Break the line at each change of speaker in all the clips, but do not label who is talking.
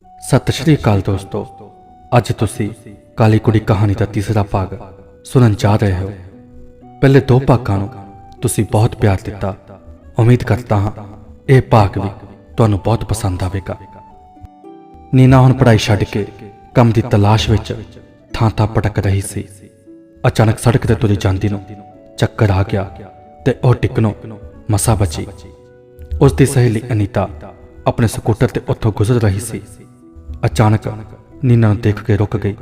ਸਤਿ ਸ਼੍ਰੀ ਅਕਾਲ ਦੋਸਤੋ। ਅੱਜ ਤੁਸੀਂ ਕਾਲੀ ਕੁੜੀ ਕਹਾਣੀ ਦਾ ਤੀਸਰਾ ਭਾਗ ਸੁਣਨ ਜਾ ਰਹੇ ਹੋ। ਪਹਿਲੇ ਦੋ ਭਾਗਾਂ ਨੂੰ ਤੁਸੀਂ ਬਹੁਤ ਪਿਆਰ ਦਿੱਤਾ। ਉਮੀਦ ਕਰਦਾ ਹਾਂ ਇਹ ਭਾਗ ਵੀ ਤੁਹਾਨੂੰ ਬਹੁਤ ਪਸੰਦ ਆਵੇਗਾ। ਨੀਨਾ ਹੁਣ ਪੜ੍ਹਾਈ ਛੱਡ ਕੇ ਕੰਮ ਦੀ ਤਲਾਸ਼ ਵਿੱਚ ਥਾਂ-ਥਾਂ ਭਟਕ ਰਹੀ ਸੀ। ਅਚਾਨਕ ਸੜਕ ਤੇ ਤੁਰੀ ਜਾਂਦੀ ਨੂੰ ਚੱਕਰ ਆ ਗਿਆ ਤੇ ਉਹ ਟਿਕਣੋਂ ਮਸਾਂ ਬਚੀ। ਉਸ ਦੀ ਸਹੇਲੀ ਅਨੀਤਾ ਆਪਣੇ ਸਕੂਟਰ ਤੇ ਉੱਥੋਂ ਗੁਜ਼ਰ ਰਹੀ ਸੀ। ਅਚਾਨਕ ਨੀਨਾ ਨੂੰ ਦੇਖ ਕੇ ਰੁਕ ਗਈ।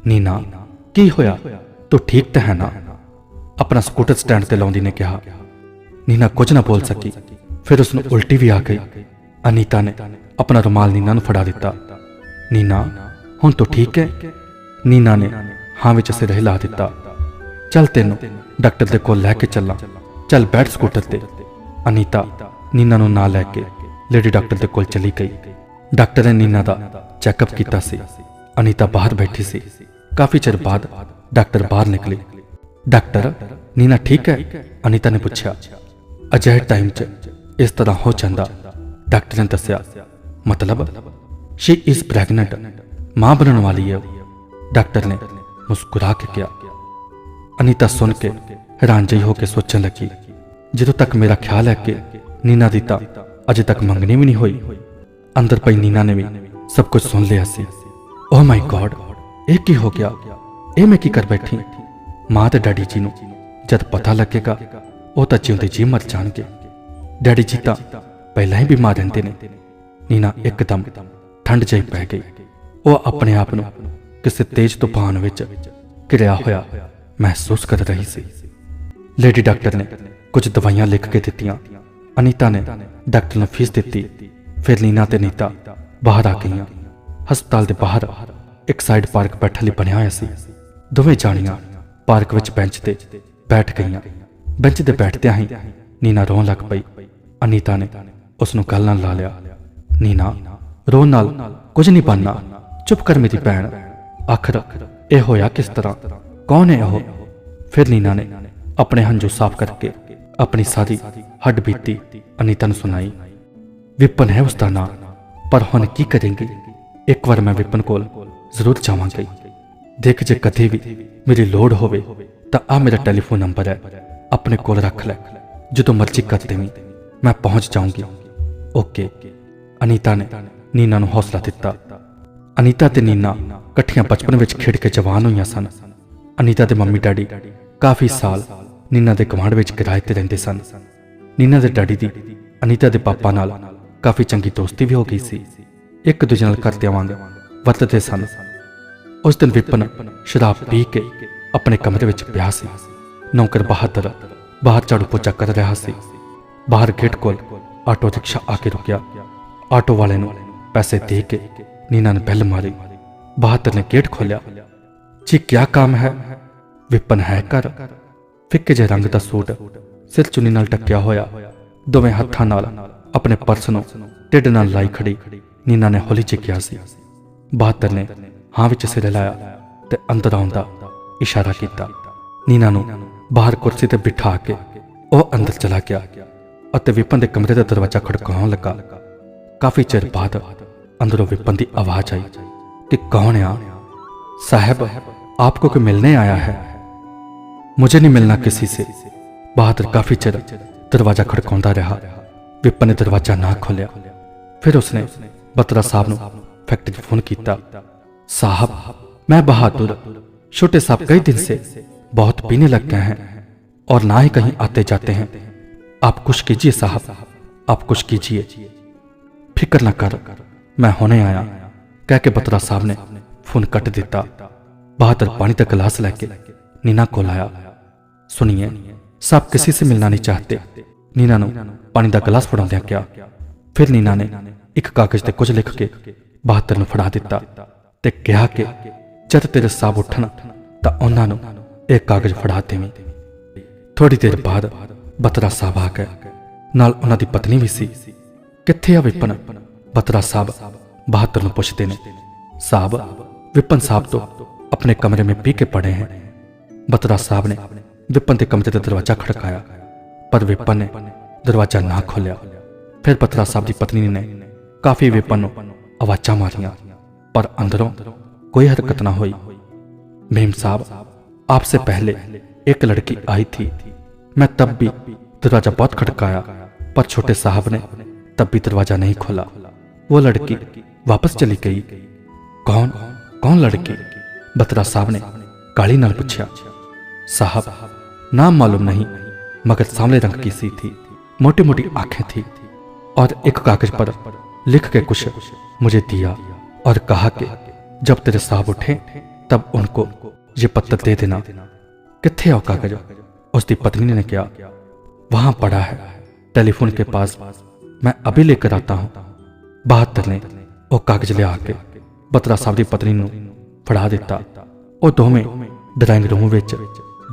ਨੀਨਾ, ਕੀ ਹੋਇਆ? ਤੂੰ ਠੀਕ ਤਾਂ ਹੈ ਨਾ? ਆਪਣਾ ਸਕੂਟਰ ਸਟੈਂਡ ਤੇ ਲਾਉਂਦੀ ਨੇ ਕਿਹਾ। ਨੀਨਾ ਕੁਝ ਨਾ ਬੋਲ ਸਕੀ। ਫਿਰ ਉਸ ਨੂੰ ਉਲਟੀ ਵੀ ਆ ਗਈ। ਅਨੀਤਾ ਨੇ ਆਪਣਾ ਰੁਮਾਲ ਨੀਨਾ ਨੂੰ ਫੜਾ ਦਿੱਤਾ। ਨੀਨਾ, ਹੁਣ ਤੂੰ ਠੀਕ ਹੈ? ਨੀਨਾ ਨੇ ਹਾਂ ਵਿੱਚ ਸਿਰ ਹਿਲਾ ਦਿੱਤਾ। ਚੱਲ ਤੈਨੂੰ ਡਾਕਟਰ ਦੇ ਕੋਲ ਲੈ ਕੇ ਚੱਲਾਂ। ਚੱਲ ਬੈਠ ਸਕੂਟਰ ਤੇ। ਅਨੀਤਾ ਨੀਨਾ ਨੂੰ ਨਾਲ ਲੈ ਕੇ ਲੇਡੀ ਡਾਕਟਰ ਦੇ ਕੋਲ ਚਲੀ ਗਈ। ਡਾਕਟਰ ਨੇ ਨੀਨਾ ਦਾ ਚੈੱਕਅਪ ਕੀਤਾ ਸੀ। ਅਨੀਤਾ ਬਾਹਰ ਬੈਠੀ ਸੀ। ਕਾਫੀ ਚਿਰ ਬਾਅਦ ਡਾਕਟਰ ਬਾਹਰ ਨਿਕਲੇ। ਡਾਕਟਰ, ਨੀਨਾ ਠੀਕ ਹੈ? ਅਨੀਤਾ ਨੇ ਪੁੱਛਿਆ। ਅਜਿਹੇ ਟਾਈਮ 'ਚ ਇਸ ਤਰ੍ਹਾਂ ਹੋ ਜਾਂਦਾ, ਡਾਕਟਰ ਨੇ ਦੱਸਿਆ। ਮਤਲਬ ਸ਼ੀ ਇਜ਼ ਪ੍ਰੈਗਨੈਂਟ, ਮਾਂ ਬਣਨ ਵਾਲੀ ਹੈ, ਡਾਕਟਰ ਨੇ ਮੁਸਕਰਾ ਕੇ ਕਿਹਾ। ਅਨੀਤਾ ਸੁਣ ਕੇ ਹੈਰਾਨ ਜਿਹੀ ਹੋ ਕੇ ਸੋਚਣ ਲੱਗੀ, ਜਦੋਂ ਤੱਕ ਮੇਰਾ ਖਿਆਲ ਹੈ ਕਿ ਨੀਨਾ ਦੀ ਤਾਂ ਅਜੇ ਤੱਕ ਮੰਗਣੀ ਵੀ ਨਹੀਂ ਹੋਈ। ਅੰਦਰ ਪਈ ਨੀਨਾ ਨੇ ਵੀ ਸਭ ਕੁਝ ਸੁਣ ਲਿਆ ਸੀ। ਓ ਮਾਈ ਗॉड, ਇਹ ਕੀ ਹੋ ਗਿਆ? ਇਹ ਮੈਂ ਕੀ ਕਰ ਬੈਠੀ? ਮਾਂ ਤੇ ਡੈਡੀ ਜੀ ਨੂੰ ਜਦ ਪਤਾ ਲੱਗੇਗਾ ਉਹ ਤਾਂ ਜਿਉਂਦੇ ਜੀ ਮਰ ਜਾਣਗੇ। ਡੈਡੀ ਜੀ ਤਾਂ ਪਹਿਲਾਂ ਹੀ ਬਿਮਾਰ ਰਹਿੰਦੇ ਨੇ। ਨੀਨਾ ਇੱਕਦਮ ਠੰਡ ਜਿਹੀ ਪੈ ਗਈ। ਉਹ ਆਪਣੇ ਆਪ ਨੂੰ ਕਿਸੇ ਤੇਜ਼ ਤੂਫਾਨ ਵਿੱਚ ਘਿਰਿਆ ਹੋਇਆ ਮਹਿਸੂਸ ਕਰ ਰਹੀ ਸੀ। ਲੇਡੀ ਡਾਕਟਰ ਨੇ ਕੁਝ ਦਵਾਈਆਂ ਲਿਖ ਕੇ ਦਿੱਤੀਆਂ। ਅਨੀਤਾ ਨੇ ਡਾਕਟਰ ਨੂੰ ਫੀਸ ਦਿੱਤੀ। ਫਿਰ ਨੀਨਾ ਤੇ ਨੀਤਾ ਬਾਹਰ ਆ ਗਈਆਂ। ਹਸਪਤਾਲ ਦੇ ਬਾਹਰ ਇੱਕ ਸਾਈਡ ਪਾਰਕ ਬੈਠਣ ਲਈ ਬਣਿਆ ਹੋਇਆ ਸੀ। ਦੋਵੇਂ ਜਾਣੀਆਂ ਪਾਰਕ ਵਿੱਚ ਬੈਂਚ ਤੇ ਬੈਠ ਗਈਆਂ। ਬੈਂਚ ਤੇ ਬੈਠਦਿਆਂ ਹੀ ਨੀਨਾ ਰੋਣ ਲੱਗ ਪਈ। ਅਨੀਤਾ ਨੇ ਉਸ ਨੂੰ ਗੱਲ ਨਾਲ ਲਾ ਲਿਆ। ਨੀਨਾ, ਰੋਣ ਨਾਲ ਕੁਝ ਨਹੀਂ ਬਣਨਾ। ਚੁੱਪ ਕਰ ਮੇਰੀ ਭੈਣ। ਆਖਰ ਇਹ ਹੋਇਆ ਕਿਸ ਤਰ੍ਹਾਂ? ਕੌਣ ਹੈ ਉਹ? ਫਿਰ ਨੀਨਾ ਨੇ ਆਪਣੇ ਹੰਝੂ ਸਾਫ਼ ਕਰਕੇ ਆਪਣੀ ਸਾਰੀ ਹੱਡ ਬੀਤੀ ਅਨੀਤਾ ਨੂੰ ਸੁਣਾਈ। ਵਿਪਨ ਹੈ ਉਸਦਾ ਨਾਂ, ਪਰ ਹੁਣ ਕੀ ਕਰੇਂਗੀ? ਇੱਕ ਵਾਰ ਮੈਂ ਵਿਪਨ ਕੋਲ ਜ਼ਰੂਰ ਜਾਵਾਂਗੀ। ਦੇਖ, ਜੇ ਕਦੇ ਵੀ ਮੇਰੀ ਲੋੜ ਹੋਵੇ ਤਾਂ ਆ ਮੇਰਾ ਟੈਲੀਫੋਨ ਨੰਬਰ ਹੈ, ਆਪਣੇ ਕੋਲ ਰੱਖ ਲੈ। ਜਦੋਂ ਮਰਜ਼ੀ ਕਰ ਦੇਵੀਂ, ਮੈਂ ਪਹੁੰਚ ਜਾਊਂਗੀ। ਓਕੇ। ਅਨੀਤਾ ਨੇ ਨੀਨਾ ਨੂੰ ਹੌਸਲਾ ਦਿੱਤਾ। ਅਨੀਤਾ ਤੇ ਨੀਨਾ ਇਕੱਠੀਆਂ ਬਚਪਨ ਵਿੱਚ ਖੇਡ ਕੇ ਜਵਾਨ ਹੋਈਆਂ ਸਨ। ਅਨੀਤਾ ਦੇ ਮੰਮੀ ਡੈਡੀ ਕਾਫੀ ਸਾਲ ਨੀਨਾ ਦੇ ਗੁਆਂਢ ਵਿੱਚ ਕਿਰਾਏ ਤੇ ਰਹਿੰਦੇ ਸਨ। ਨੀਨਾ ਦੇ ਡੈਡੀ ਦੀ ਅਨੀਤਾ ਦੇ ਪਾਪਾ ਨਾਲ ਕਾਫੀ ਚੰਗੀ ਦੋਸਤੀ ਵੀ ਹੋ ਗਈ ਸੀ। ਇੱਕ ਦੂਜੇ ਨਾਲ ਘਰਦਿਆਂ ਵਾਂਗ ਵਰਤਦੇ ਸਨ। ਉਸ ਦਿਨ ਵਿਪਨ ਸ਼ਰਾਬ ਪੀ ਕੇ ਆਪਣੇ ਕਮਰੇ ਵਿੱਚ ਪਿਆ ਸੀ। ਨੌਕਰ ਬਹਾਦਰ ਬਾਹਰ ਝਾੜੂ ਪੋਚਾ ਕਰ ਰਿਹਾ ਸੀ। ਬਾਹਰ ਗੇਟ ਕੋਲ ਆਟੋ ਰਿਕਸ਼ਾ ਆ ਕੇ ਰੁਕਿਆ। ਆਟੋ ਵਾਲੇ ਨੂੰ ਪੈਸੇ ਦੇ ਕੇ ਨੀਨਾ ਨੇ ਬੈਲ ਮਾਰੀ। ਬਹਾਦਰ ਨੇ ਗੇਟ ਖੋਲਿਆ। ਜੀ, ਕਿਆ ਕੰਮ ਹੈ? ਵਿਪਨ ਹੈ ਘਰ? ਫਿੱਕੇ ਜਿਹੇ ਰੰਗ ਦਾ ਸੂਟ, ਸਿਰ ਚੁੰਨੀ ਨਾਲ ਢੱਕਿਆ ਹੋਇਆ, ਦੋਵੇਂ ਹੱਥਾਂ ਨਾਲ ਆਪਣੇ ਪਰਸ ਨੂੰ ਢਿੱਡ ਨਾਲ ਲਾਈ ਖੜੀ ਨੀਨਾ ਨੇ ਹੌਲੀ ਜਿਹੀ ਕਿਹਾ ਸੀ। ਬਹਾਦਰ ਨੇ ਹਾਂ ਵਿੱਚ ਸਿਰ ਹਿਲਾਇਆ ਤੇ ਅੰਦਰ ਆਉਣ ਦਾ ਇਸ਼ਾਰਾ ਕੀਤਾ। ਨੀਨਾ ਨੂੰ ਬਾਹਰ ਕੁਰਸੀ ਤੇ ਬਿਠਾ ਕੇ ਉਹ ਅੰਦਰ ਚਲਾ ਗਿਆ ਅਤੇ ਵਿਪਨ ਦੇ ਕਮਰੇ ਦਾ ਦਰਵਾਜ਼ਾ ਖੜਕਾਉਣ ਲੱਗਾ। ਕਾਫੀ ਚਿਰ ਬਾਅਦ ਅੰਦਰੋਂ ਵਿਪਨ ਦੀ ਆਵਾਜ਼ ਆਈ कि कौन है? साहब, आपको कोई मिलने आया है? मुझे नहीं मिलना किसी से। बहादुर काफी चिर दरवाजा खड़काउंदा रहा। विपन ने दरवाजा ना खोलिया। फिर उसने बत्रा साहब नूं फैक्ट्री फोन किया। साहब, मैं बहादुर, छोटे साहब कई दिन से बहुत पीने लग गए हैं और ना ही कहीं आते जाते हैं। आप कुछ कीजिए साहब, आप कुछ कीजिए। फिक्र ना कर, मैं होने आया, कह के बत्रा साहब ने फोन कट दिता। बहादुर पानी का गिलास लेके नीना को लाया। सुनिए साहब, किसी से मिलना नहीं चाहते। नीना नूं पानी का गिलास फड़ाउंदियां क्या। फिर नीना ने एक कागज ते कुछ लिख के बहादुर नूं फड़ा दिता ते कहा कि जद तेरे साहब उठन तां उन्हां नूं एक कागज फड़ा देवीं। थोड़ी देर बाद बत्रा साहब आ गए, नाल उन्हां दी पत्नी भी सी। कित्थे आ विपन? बत्रा साहब बहादुर नूं पुछदे ने। साहब, विपन साहब तो अपने कमरे में पी के पड़े हैं। बत्रा साहब ने विपन के कमरे का दरवाजा खड़काया, पर विपन ने दरवाजा ना खोलिया। फिर बत्रा साहब की पत्नी ने काफी विपन नूं आवाज़ां मारियां, पर अंदरों कोई हरकत ना हुई। मेम साहब, आपसे पहले एक लड़की आई थी। मैं तब भी दरवाजा बहुत खटकाया, पर छोटे साहब ने तब भी दरवाजा नहीं खोला। वो लड़की वापस चली गई। कौन कौन लड़की? बत्रा साहब ने काली नाल पूछा। साहब, नाम मालूम नहीं, मगर सांवले रंग की सी थी, मोटी मोटी आंखें थी, और एक कागज पर लिख के कुछ मुझे दिया और कहा कि जब तेरे साहब उठे तब उनको ये पत्र दे देना। कित्थे आओ कागज? उसकी पत्नी ने कहा, वहां पड़ा है टेलीफोन के पास, मैं अभी लेकर आता हूं। बहादुर ने वो कागज ले आके बत्रा साहब की पत्नी नूं फड़ा दिता। वो दोवें ड्राइंग रूम विच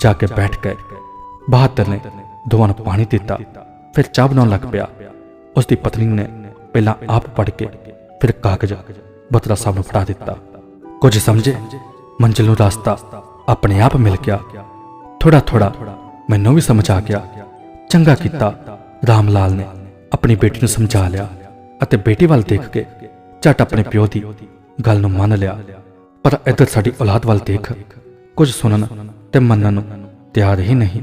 जाके बैठ गए। बहादुर ने दोवां नूं पानी दिता, फिर चाह बनाउण लग पिया। उसकी पत्नी ने पहला आप पढ़ के फिर कागज बत्रा साहब नूं फड़ा दिता। कुछ समझे, मंजिल नूं रास्ता अपने आप मिल गया। थोड़ा थोड़ा मैनूं भी समझ आ गया। चंगा कीता राम लाल ने अपनी बेटी नूं समझा लिया ਅਤੇ बेटी वाल देख के झट अपने प्यो की गल नूं मन लिया। पर इधर साडी औलाद वाल देख कुछ सुनन ते मनन नूं तैयार ही नहीं।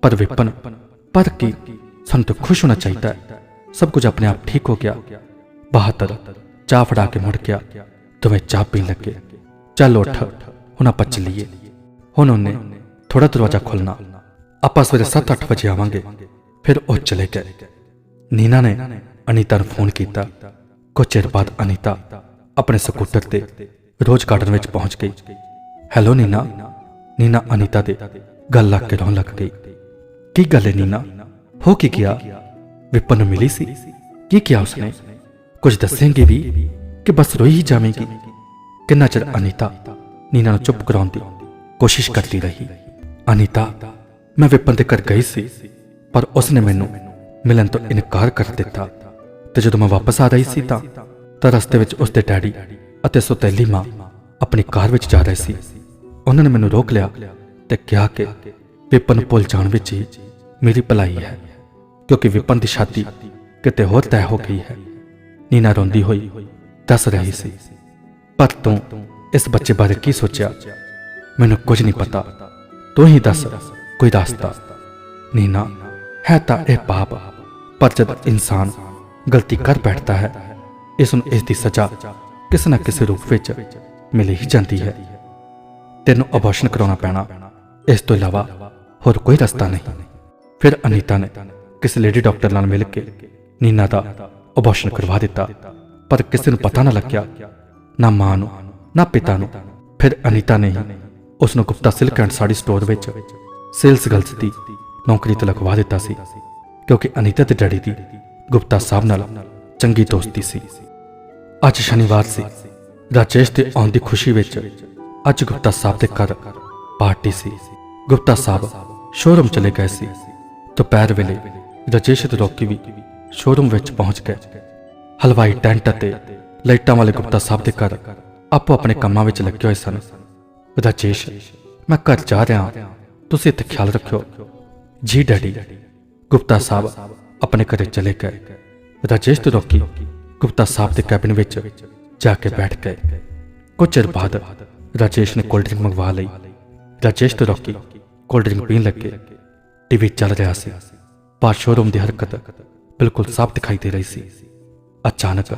पर विपन, पर की सानूं तो खुश होना चाहिए, सब कुछ अपने आप ठीक हो गया। बहादुर चाह फड़ा के मुड़ गया। तुम्हें चाह पीन लगे। चल उठ, हुण आपां चलीए। हुण उन्हें थोड़ा दरवाजा खोलना, आपां सवेरे 7-8 बजे आवांगे। फिर वो चले गए। नीना ने अनीता नूं फोन किया। कुछ चिर बाद अनीता अपने स्कूटर ते रोज गार्डन में पहुंच गई। हैलो नीना। नीना अनीता दे गल लग के रोन लग गई। की गल है नीना, हो की गया? विपन मिली सी? की किया उसने? कुछ दसेंगे भी कि बस रोई ही जावेंगी? किन्ना चिर अनीता नीना नूं चुप कराउण दी कोशिश करती रही। अनीता, मैं विपन दे घर गई सी, पर उसने मैनू मिलन तो इनकार कर दिता। ते जदों मैं वापस आ रही सी तां रस्ते विच उसदे डैडी अते सौतेली मां अपनी कार विच जा रहे सी। उन्होंने मैनू रोक लिया ते कहा कि विपन भुल जाण विच ही मेरी भलाई है, क्योंकि विपन की शादी किते होर तय हो गई है। नीना रोंदी हुई दस रही सी। पर तू इस बच्चे बारे की सोचा? मैनू कुछ नहीं पता, तू ही दस कोई रास्ता। नीना, है तां यह पाप, पर जब इंसान गलती कर बैठता है इसकी सजा किसी न किसी रूप विच मिल ही जाती है। तेनों अबॉर्शन कराना पैना, इस तो इलावा होर कोई रास्ता नहीं। फिर अनीता ने किसी लेडी डॉक्टर नाल मिल के नीना का अबॉर्शन करवा दिता, पर किसी नूं पता ना लग्या, ना मां नूं ना पिता नूं। फिर अनीता ने ही उसनूं Gupta silk and sari store विच सेल्स गर्ल्स की नौकरी ते लगवा दिता सी, क्योंकि अनीता दे डैडी दी गुप्ता साहब नाल चंगी दोस्ती सी। अज शनिवार सी। राजेश दे आउण दी खुशी विच अज गुप्ता साहब दे घर पार्टी सी। गुप्ता साहब शोरूम चले गए सी। दोपहर वेले राजेश ते रॉकी भी शोरूम विच पहुंच गए। हलवाई टेंट ते लाइटां वाले गुप्ता साहब दे घर आपो अपने कामां विच लगे होए सन। राजेश, मैं घर जा रहा, तुसीं इत्थे ख्याल रखियो। जी डैडी। गुप्ता साहब अपने घरे चले गए। राजेश ते रॉकी गुप्ता साहब के कैबिन विच जाके बैठ गए। कुछ चिर बाद राजेश ने कोल्ड ड्रिंक मंगवा ली। राजेश ते रॉकी कोल्ड ड्रिंक पीन लगे। टीवी चल रहा सी, पर शोरूम की हरकत बिल्कुल साफ दिखाई दे रही सी। अचानक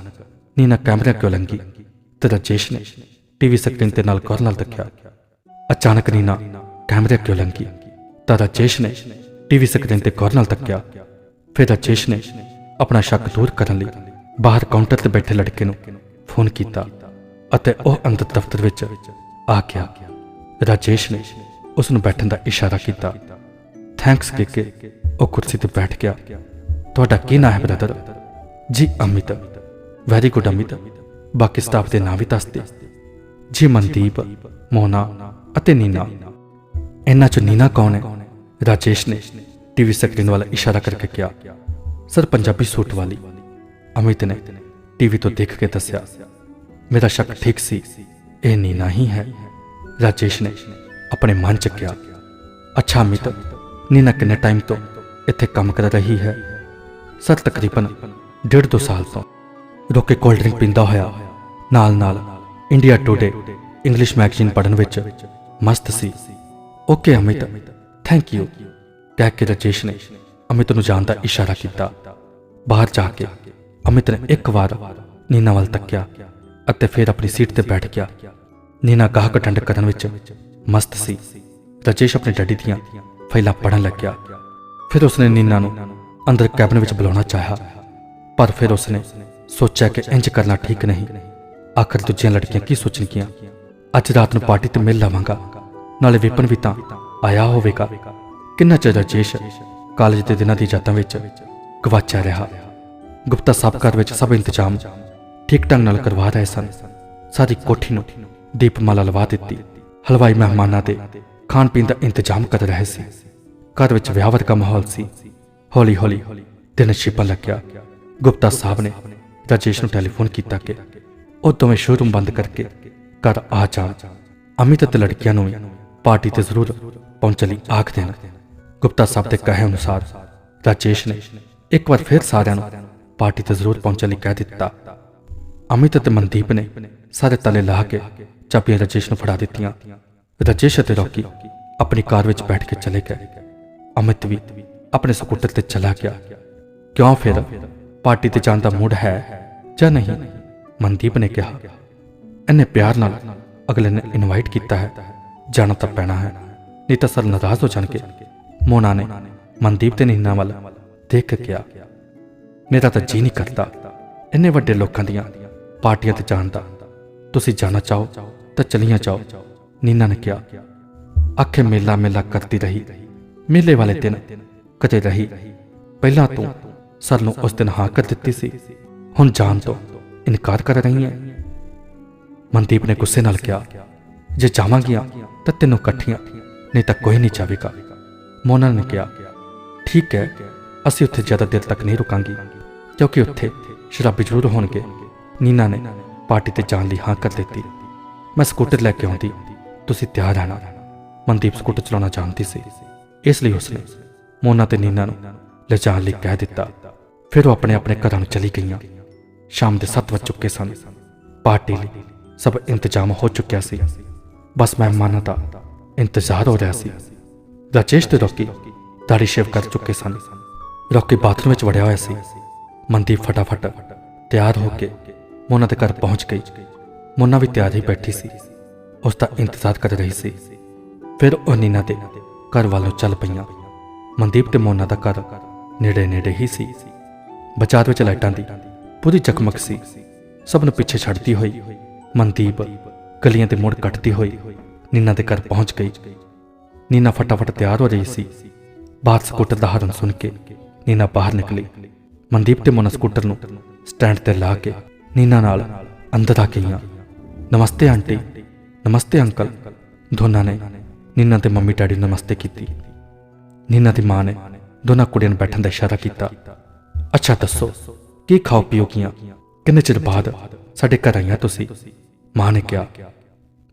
नीना कैमरे क्यों लंघी तो राजेश ने टीवी स्क्रीन के नाल गौर नाल देखा। अचानक नीना कैमरे क्यों लंघी तो राजेश ने टीवी स्क्रीन ते गौर नाल तक्या। फिर राजेश ने अपना शक दूर करने लई बाहर काउंटर ते बैठे लड़के नूं फोन किया अते ओह अंदर दफ्तर विच आ गया। राजेश ने उसनूं बैठण दा इशारा किया। थैंक्स कह के ओह कुर्सी ते बैठ गया। तुहाडा की नाम है ब्रदर? जी अमित। वैरी गुड अमित, बाकी स्टाफ के नाम भी दस दे। जी मनदीप, मोना अते नीना। इन्हां चों नीना कौन है? राजेश ने टीवी स्क्रीन वाला इशारा करके कहा। सर, पंजाबी सूट वाली। अमित ने टीवी तो देख के दस्या। मेरा शक ठीक सी, यह नीना ही है। राजेश ने अपने मन च कहा। अच्छा अमित, नीना किन्ने टाइम तो इत्थे काम कर रही है? सर, तकरीबन 1.5-2 साल तो। रोके कोल्ड ड्रिंक पींदा होया ਨਾਲ ਇੰਡੀਆ ਟੂਡੇ ਇੰਗਲਿਸ਼ ਮੈਗਜ਼ੀਨ ਪੜ੍ਹਨ ਵਿੱਚ ਮਸਤ ਸੀ। ਓਕੇ ਅਮਿਤ, ਥੈਂਕ ਯੂ ਕਹਿ ਕੇ ਰਾਜੇਸ਼ ਨੇ ਅਮਿਤ ਨੂੰ ਜਾਣ ਦਾ ਇਸ਼ਾਰਾ ਕੀਤਾ। ਬਾਹਰ ਜਾ ਕੇ ਅਮਿਤ ਨੇ ਇੱਕ ਵਾਰ ਨੀਨਾ ਵੱਲ ਤੱਕਿਆ ਅਤੇ ਫਿਰ ਆਪਣੀ ਸੀਟ ਤੇ ਬੈਠ ਗਿਆ। ਨੀਨਾ ਗਾਹਕ ਅਟੈਂਡ ਕਰਨ ਵਿੱਚ ਮਸਤ ਸੀ। ਰਾਜੇਸ਼ ਆਪਣੇ ਡੈਡੀ ਦੀਆਂ ਫਾਈਲਾਂ ਪੜ੍ਹਨ ਲੱਗਿਆ। ਫਿਰ ਉਸਨੇ ਨੀਨਾ ਨੂੰ ਅੰਦਰ ਕੈਬਨ ਵਿੱਚ ਬੁਲਾਉਣਾ ਚਾਹਿਆ, ਪਰ ਫਿਰ ਉਸਨੇ ਸੋਚਿਆ ਕਿ ਇੰਜ ਕਰਨਾ ਠੀਕ ਨਹੀਂ। ਆਖਰ ਦੂਜੀਆਂ ਲੜਕੀਆਂ ਕੀ ਸੋਚਣਗੀਆਂ। ਅੱਜ ਰਾਤ ਨੂੰ ਪਾਰਟੀ ਤੇ ਮਿਲ ਲਵਾਂਗਾ, ਨਾਲੇ ਵਿਪਨ ਵੀ ਤਾਂ ਆਇਆ ਹੋਵੇਗਾ। ਕਿੰਨਾ ਚਿਰ ਰਾਜੇਸ਼ ਕਾਲਜ ਦੇ ਦਿਨਾਂ ਦੀ ਯਾਦਾਂ ਵਿੱਚ ਗਵਾਚਿਆ ਰਿਹਾ। ਗੁਪਤਾ ਸਾਹਿਬ ਘਰ ਵਿੱਚ ਸਭ ਇੰਤਜ਼ਾਮ ਠੀਕ ਢੰਗ ਨਾਲ ਕਰਵਾ ਰਹੇ ਸਨ। ਸਾਰੀ ਕੋਠੀ ਨੂੰ ਦੀਪਮਾਲਾ ਲਵਾ ਦਿੱਤੀ। ਹਲਵਾਈ ਮਹਿਮਾਨਾਂ ਦੇ ਖਾਣ ਪੀਣ ਦਾ ਇੰਤਜ਼ਾਮ ਕਰ ਰਹੇ ਸੀ। ਘਰ ਵਿੱਚ ਵਿਆਹ ਵਰਗਾ ਮਾਹੌਲ ਸੀ। ਹੌਲੀ ਹੌਲੀ ਦਿਨ ਛਿਪਣ ਲੱਗਿਆ। ਗੁਪਤਾ ਸਾਹਿਬ ਨੇ ਰਾਜੇਸ਼ ਨੂੰ ਟੈਲੀਫੋਨ ਕੀਤਾ ਕਿ ਉਹ ਦੋਵੇਂ ਸ਼ੋਰੂਮ ਬੰਦ ਕਰਕੇ ਘਰ ਆ ਜਾਣ। ਅਮਿਤ ਅਤੇ ਲੜਕੀਆਂ ਨੂੰ ਵੀ ਪਾਰਟੀ ਤੇ ਜ਼ਰੂਰ ਪਹੁੰਚਣ ਲਈ ਆਖ ਦੇਣ। ਗੁਪਤਾ ਸਾਹਿਬ ਦੇ ਕਹੇ ਅਨੁਸਾਰ ਰਾਜੇਸ਼ ਨੇ ਇੱਕ ਵਾਰ ਫਿਰ ਸਾਰਿਆਂ ਨੂੰ ਪਾਰਟੀ ਤੇ ਜ਼ਰੂਰ ਪਹੁੰਚਣ ਲਈ ਕਹਿ ਦਿੱਤਾ। ਅਮਿਤ ਅਤੇ ਮਨਦੀਪ ਨੇ ਸਾਰੇ ਤਾਲੇ ਲਾ ਕੇ ਚਾਬੀਆਂ ਰਾਜੇਸ਼ ਨੂੰ ਫੜਾ ਦਿੱਤੀਆਂ। ਰਾਜੇਸ਼ ਅਤੇ ਰੌਕੀ ਆਪਣੀ ਕਾਰ ਵਿੱਚ ਬੈਠ ਕੇ ਚਲੇ ਗਏ। ਅਮਿਤ ਵੀ ਆਪਣੇ ਸਕੂਟਰ ਤੇ ਚਲਾ ਗਿਆ। ਕਿਉਂ ਫਿਰ ਪਾਰਟੀ ਤੇ ਜਾਣ ਦਾ ਮੂਡ ਹੈ ਜਾਂ ਨਹੀਂ? ਮਨਦੀਪ ਨੇ ਕਿਹਾ। ਇਹਨੇ ਪਿਆਰ ਨਾਲ ਅਗਲੇ ਨੇ ਇਨਵਾਈਟ ਕੀਤਾ ਹੈ, ਜਾਣਾ ਤਾਂ ਪੈਣਾ ਹੈ, ਨਹੀਂ ਤਾਂ ਸਰ ਨਾਰਾਜ਼ ਹੋ ਜਾਣਗੇ। ਮੋਨਾ ਨੇ ਮਨਦੀਪ ਤੇ ਨੀਨਾ ਵੱਲ ਦੇਖ ਕੇ ਕਿਹਾ, ਮੇਰਾ ਤਾਂ ਜੀ ਨਹੀਂ ਕਰਦਾ ਇੰਨੇ ਵੱਡੇ ਲੋਕਾਂ ਦੀਆਂ ਪਾਰਟੀਆਂ ਤੇ ਜਾਣ ਦਾ। ਤੁਸੀਂ ਜਾਣਾ ਚਾਹੋ ਤਾਂ ਚਲੀਆਂ ਜਾਓ, ਨੀਨਾ ਨੇ ਕਿਹਾ। ਆਖੇ ਮੇਲਾ ਮੇਲਾ ਕਰਦੀ ਰਹੀ। ਮੇਲੇ ਵਾਲੇ ਦਿਨ ਕਦੇ ਰਹੀ। ਪਹਿਲਾਂ ਤੂੰ ਸਰ ਨੂੰ ਉਸ ਦਿਨ ਹਾਂ ਕਰ ਦਿੱਤੀ ਸੀ, ਹੁਣ ਜਾਣ ਤੋਂ ਇਨਕਾਰ ਕਰ ਰਹੀ ਹੈ। ਮਨਦੀਪ ਨੇ ਗੁੱਸੇ ਨਾਲ ਕਿਹਾ, ਜੇ ਜਾਵਾਂਗੀਆਂ ਤਾਂ ਤੈਨੂੰ ਇਕੱਠੀਆਂ, ਨਹੀਂ ਤਾਂ ਕੋਈ ਨਹੀਂ ਜਾਵੇਗਾ। ਮੋਨਾ ਨੇ ਕਿਹਾ, ਠੀਕ ਹੈ, ਅਸੀਂ ਉੱਥੇ ਜ਼ਿਆਦਾ ਦੇਰ ਤੱਕ ਨਹੀਂ ਰੁਕਾਂਗੀ, ਕਿਉਂਕਿ ਉੱਥੇ ਸ਼ਰਾਬੀ ਜ਼ਰੂਰ ਹੋਣਗੇ। ਨੀਨਾ ਨੇ ਪਾਰਟੀ ਤੇ ਜਾਣ ਲਈ ਹਾਂ ਕਰ ਦਿੱਤੀ। ਮੈਂ ਸਕੂਟਰ ਲੈ ਕੇ ਆਉਂਦੀ, ਤੁਸੀਂ ਤਿਆਰ ਰਹਿਣਾ। ਮਨਦੀਪ ਸਕੂਟਰ ਚਲਾਉਣਾ ਜਾਣਦੀ ਸੀ, ਇਸ ਲਈ ਉਸਨੇ ਮੋਨਾ ਤੇ ਨੀਨਾ ਨੂੰ ਲਿਜਾਣ ਲਈ ਕਹਿ ਦਿੱਤਾ। ਫਿਰ ਉਹ ਆਪਣੇ ਆਪਣੇ ਘਰਾਂ ਨੂੰ ਚਲੀ ਗਈਆਂ। ਸ਼ਾਮ ਦੇ 7 ਵੱਜ ਚੁੱਕੇ ਸਨ। ਪਾਰਟੀ ਲਈ ਸਭ ਇੰਤਜ਼ਾਮ ਹੋ ਚੁੱਕਿਆ ਸੀ। ਬਸ ਮਹਿਮਾਨਾਂ ਦਾ ਇੰਤਜ਼ਾਰ ਹੋ ਰਿਹਾ ਸੀ। ਰਾਜੇਸ਼ ਤੇ ਰੌਕੀ ਦਾੜੀ ਸ਼ੇਵ ਕਰ ਚੁੱਕੇ ਸਨ। ਰੌਕੀ ਬਾਥਰੂਮ ਵਿੱਚ ਵੜਿਆ ਹੋਇਆ ਸੀ। ਮਨਦੀਪ ਫਟਾਫਟ ਤਿਆਰ ਹੋ ਕੇ ਮੋਨਾ ਦੇ ਘਰ ਪਹੁੰਚ ਗਈ। ਮੋਨਾ ਵੀ ਤਿਆਰ ਹੀ ਬੈਠੀ ਸੀ, ਉਸ ਦਾ ਇੰਤਜ਼ਾਰ ਕਰ ਰਹੀ ਸੀ। ਫਿਰ ਉਹ ਨੀਨਾ ਦੇ ਘਰ ਵੱਲ ਨੂੰ ਚੱਲ ਪਈਆਂ। ਮਨਦੀਪ ਤੇ ਮੋਨਾ ਦਾ ਘਰ ਨੇੜੇ ਨੇੜੇ ਹੀ ਸੀ। ਬਾਜ਼ਾਰ ਵਿੱਚ ਲਾਈਟਾਂ ਦੀ ਪੂਰੀ ਜਗਮਗ ਸੀ। ਸਭ ਨੂੰ ਪਿੱਛੇ ਛੱਡਦੀ ਹੋਈ ਮਨਦੀਪ ਗਲੀਆਂ ਦੇ ਮੋੜ ਕੱਟਦੀ ਹੋਈ ਨੀਨਾ ਦੇ ਘਰ ਪਹੁੰਚ ਗਈ। ਨੀਨਾ ਫਟਾਫਟ ਤਿਆਰ ਹੋ ਰਹੀ ਸੀ। ਬਾਹਰ ਸਕੂਟਰ ਦਾ ਹਾਰਨ ਸੁਣ ਕੇ ਨੀਨਾ ਬਾਹਰ ਨਿਕਲੀ। ਮਨਦੀਪ ਤੇ ਮੋਨਾ ਸਕੂਟਰ ਨੂੰ ਸਟੈਂਡ ਤੇ ਲਾ ਕੇ ਨੀਨਾ ਨਾਲ ਅੰਦਰ ਆ ਗਈਆਂ। ਨਮਸਤੇ ਆਂਟੀ, ਨਮਸਤੇ ਅੰਕਲ। ਦੋਨਾਂ ਨੇ ਨੀਨਾ ਦੇ ਮੰਮੀ ਡੈਡੀ ਨੂੰ ਨਮਸਤੇ ਕੀਤੀ। ਨੀਨਾ ਦੀ ਮਾਂ ਨੇ ਦੋਨਾਂ ਕੁੜੀਆਂ ਨੂੰ ਬੈਠਣ ਦਾ ਇਸ਼ਾਰਾ ਕੀਤਾ। ਅੱਛਾ ਦੱਸੋ, ਕੀ ਖਾਓ ਪੀਓਗੀਆਂ? ਕਿੰਨੇ ਚਿਰ ਬਾਅਦ ਸਾਡੇ ਘਰ ਆਈਆਂ ਤੁਸੀਂ? ਮਾਂ ਨੇ ਕਿਹਾ।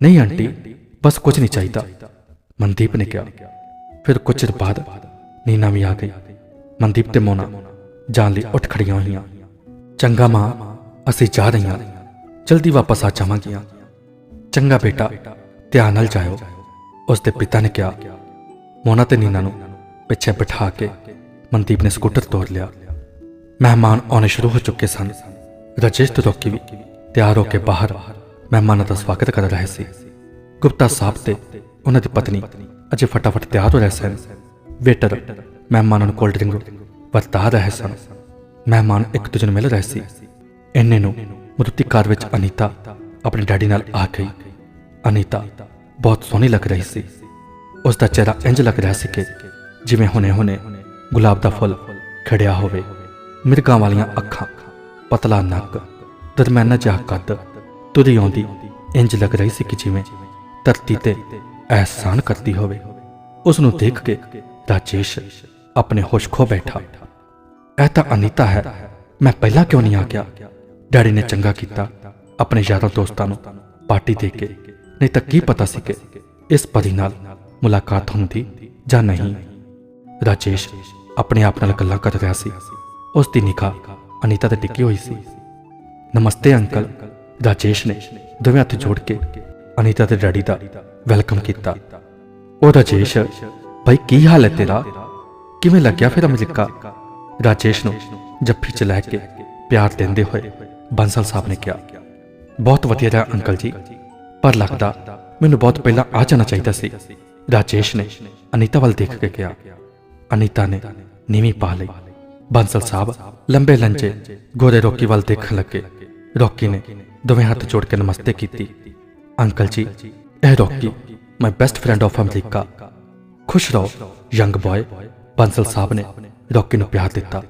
ਨਹੀਂ ਆਂਟੀ, ਬਸ ਕੁਝ ਨਹੀਂ ਚਾਹੀਦਾ, ਮਨਦੀਪ ਨੇ ਕਿਹਾ। ਫਿਰ ਕੁਝ ਚਿਰ ਬਾਅਦ ਨੀਨਾ ਵੀ ਆ ਗਈ। ਮਨਦੀਪ ਤੇ ਮੋਨਾ ਜਾਣ ਲਈ ਉੱਠ ਖੜੀਆਂ ਹੋਈਆਂ। ਚੰਗਾ ਮਾਂ, ਅਸੀਂ ਜਾ ਰਹੀਆਂ, ਜਲਦੀ ਵਾਪਸ ਆ ਜਾਵਾਂਗੀਆਂ। ਚੰਗਾ ਬੇਟਾ, ਧਿਆਨ ਨਾਲ ਜਾਇਓ, ਉਸ ਦੇ ਪਿਤਾ ਨੇ ਕਿਹਾ। ਮੋਨਾ ਤੇ ਨੀਨਾ ਨੂੰ ਪਿੱਛੇ ਬਿਠਾ ਕੇ ਮਨਦੀਪ ਨੇ ਸਕੂਟਰ ਤੋੜ ਲਿਆ। ਮਹਿਮਾਨ ਆਉਣੇ ਸ਼ੁਰੂ ਹੋ ਚੁੱਕੇ ਸਨ। ਰਾਜੇਸ਼ ਤੇ ਰੌਕੀ ਵੀ ਤਿਆਰ ਹੋ ਕੇ ਬਾਹਰ ਮਹਿਮਾਨਾਂ ਦਾ ਸਵਾਗਤ ਕਰ ਰਹੇ ਸੀ। ਗੁਪਤਾ ਸਾਹਿਬ ਤੇ ਉਹਨਾਂ ਦੀ ਪਤਨੀ ਅਜੇ ਫਟਾਫਟ ਤਿਆਰ ਹੋ ਰਹੇ ਸਨ। ਵੇਟਰ ਮਹਿਮਾਨਾਂ ਨੂੰ ਕੋਲਡ ਡਰਿੰਕ ਵਰਤਾ ਰਹੇ ਸਨ। ਮਹਿਮਾਨ ਇੱਕ ਦੂਜੇ ਨੂੰ ਮਿਲ ਰਹੇ ਸੀ। ਇੰਨੇ ਨੂੰ ਮਰੂਤੀ ਕਾਰ ਵਿੱਚ ਅਨੀਤਾ ਆਪਣੇ ਡੈਡੀ ਨਾਲ ਆ ਗਈ। ਅਨੀਤਾ ਬਹੁਤ ਸੋਹਣੀ ਲੱਗ ਰਹੀ ਸੀ। ਉਸ ਦਾ ਚਿਹਰਾ ਇੰਜ ਲੱਗ ਰਿਹਾ ਸੀ ਕਿ ਜਿਵੇਂ ਹੁਣੇ-ਹੁਣੇ ਗੁਲਾਬ ਦਾ ਫੁੱਲ ਖਿੜਿਆ ਹੋਵੇ। ਮਿਰਗਾਂ ਵਾਲੀਆਂ ਅੱਖਾਂ, ਪਤਲਾ ਨੱਕ, ਦਰਮਿਆਨਾ ਜਿਹਾ ਕੱਦ, ਤੁਰੀ ਆਉਂਦੀ ਇੰਜ ਲੱਗ ਰਹੀ ਸੀ ਕਿ ਜਿਵੇਂ ਧਰਤੀ ਤੇ ਅਹਿਸਾਨ ਕਰਦੀ ਹੋਵੇ। ਉਸ ਨੂੰ ਦੇਖ ਕੇ ਰਾਜੇਸ਼ ਆਪਣੇ ਹੋਸ਼ ਖੋ ਬੈਠਾ। ਇਹ ਤਾਂ ਅਨੀਤਾ ਹੈ, ਮੈਂ ਪਹਿਲਾਂ ਕਿਉਂ ਨਹੀਂ ਆ ਗਿਆ? ਡੈਡੀ ਨੇ ਚੰਗਾ ਕੀਤਾ ਆਪਣੇ ਯਾਰਾਂ ਦੋਸਤਾਂ ਨੂੰ ਪਾਰਟੀ ਦੇ ਕੇ, ਨਹੀਂ ਤਾਂ ਕੀ ਪਤਾ ਸੀ ਕਿ ਇਸ ਪਰੀ ਨਾਲ ਮੁਲਾਕਾਤ ਹੁੰਦੀ ਜਾਂ ਨਹੀਂ। ਰਾਜੇਸ਼ ਆਪਣੇ ਆਪ ਨਾਲ ਗੱਲਾਂ ਕਰ ਰਿਹਾ ਸੀ। ਉਸ ਦੀ ਨਿਗਾਹ ਅਨੀਤਾ ਤੇ ਟਿਕੀ ਹੋਈ ਸੀ। ਨਮਸਤੇ ਅੰਕਲ, ਰਾਜੇਸ਼ ਨੇ ਦੋਵੇਂ ਹੱਥ ਜੋੜ ਕੇ ਅਨੀਤਾ ਦੇ ਡੈਡੀ ਦਾ ਵੈਲਕਮ ਕੀਤਾ। ਉਹ ਰਾਜੇਸ਼, ਭਾਈ ਕੀ ਹਾਲ ਹੈ ਤੇਰਾ? ਕਿਵੇਂ ਲੱਗਿਆ ਫਿਰ ਅਮਰੀਕਾ? ਰਾਜੇਸ਼ ਨੂੰ ਜੱਫੀ 'ਚ ਲੈ ਕੇ ਪਿਆਰ ਦਿੰਦੇ ਹੋਏ ਬਾਂਸਲ ਸਾਹਿਬ ਨੇ ਕਿਹਾ, ਬਹੁਤ ਵਧੀਆ ਰਿਹਾ ਅੰਕਲ ਜੀ, ਪਰ ਲੱਗਦਾ ਮੈਨੂੰ ਬਹੁਤ ਪਹਿਲਾਂ ਆ ਜਾਣਾ ਚਾਹੀਦਾ ਸੀ। ਰਾਜੇਸ਼ ਨੇ ਅਨੀਤਾ ਵੱਲ ਦੇਖ ਕੇ ਕਿਹਾ। ਅਨੀਤਾ ਨੇ ਨੀਵੀਂ ਪਾ ਲਈ। ਬਾਂਸਲ ਸਾਹਿਬ ਲੰਬੇ ਲੰਜੇ ਗੋਰੇ ਰੋਕੀ ਵੱਲ ਦੇਖਣ ਲੱਗੇ। ਰੋਕੀ ਨੇ ਦੋਵੇਂ ਹੱਥ ਜੋੜ ਕੇ ਨਮਸਤੇ ਕੀਤੀ। ਅੰਕਲ ਜੀ, ਇਹ ਰੋਕੀ, my best friend of America. ਖੁਸ਼ ਰਹੋ ਯੰਗ ਬॉय। ਬਾਂਸਲ ਸਾਹਿਬ ਨੇ ਰੋਕੀ ਨੂੰ ਪਿਆਰ ਦਿੱਤਾ।